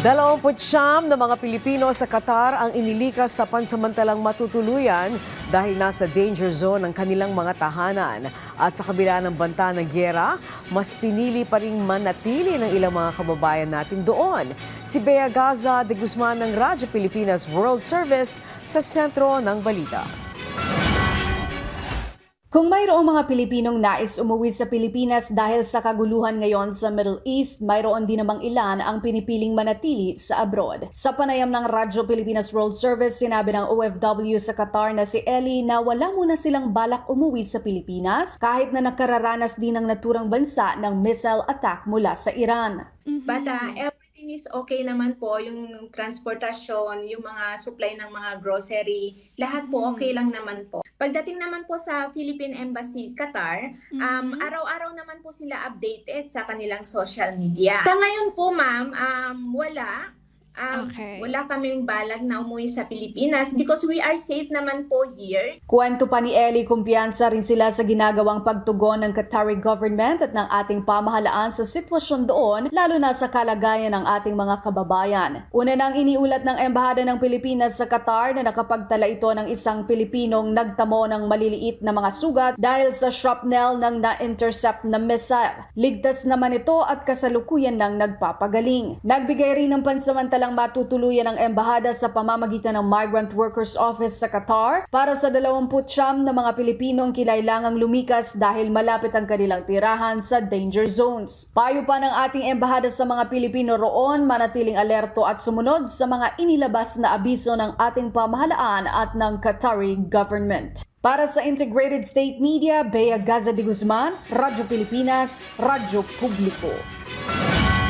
29 na mga Pilipino sa Qatar ang inilikas sa pansamantalang matutuluyan dahil nasa danger zone ang kanilang mga tahanan. At sa kabila ng banta ng gyera, mas pinili pa ring manatili ng ilang mga kababayan natin doon. Si Bea Gaza de Guzman ng Radyo Pilipinas World Service sa sentro ng balita. Kung mayroong mga Pilipinong nais umuwi sa Pilipinas dahil sa kaguluhan ngayon sa Middle East, mayroon din namang ilan ang pinipiling manatili sa abroad. Sa panayam ng Radyo Pilipinas World Service, sinabi ng OFW sa Qatar na si Ellie na wala muna silang balak umuwi sa Pilipinas kahit na nakararanas din ng naturang bansa ng missile attack mula sa Iran. But everything is okay naman po, yung transportasyon, yung mga supply ng mga grocery, lahat po okay lang naman po. Pagdating naman po sa Philippine Embassy Qatar, araw-araw naman po sila updated sa kanilang social media. Sa ngayon po ma'am, wala. Wala kaming balag na umuwi sa Pilipinas because we are safe naman po here. Kwento pa ni Ellie, kumpiyansa rin sila sa ginagawang pagtugon ng Qatari government at ng ating pamahalaan sa sitwasyon doon, lalo na sa kalagayan ng ating mga kababayan. Una nang iniulat ng Embahada ng Pilipinas sa Qatar na nakapagtala ito ng isang Pilipinong nagtamo ng maliliit na mga sugat dahil sa shrapnel ng na-intercept na missile. Ligtas naman ito at kasalukuyan nang nagpapagaling. Nagbigay rin ng pansamantalang matutuluyan ng embahada sa pamamagitan ng Migrant Workers Office sa Qatar para sa 29 na mga Pilipinong kinailangang lumikas dahil malapit ang kanilang tirahan sa danger zones. Payo pa ng ating embahada sa mga Pilipino roon, manatiling alerto at sumunod sa mga inilabas na abiso ng ating pamahalaan at ng Qatari government. Para sa Integrated State Media, Bea Gaza de Guzman, Radyo Pilipinas, Radyo Publiko.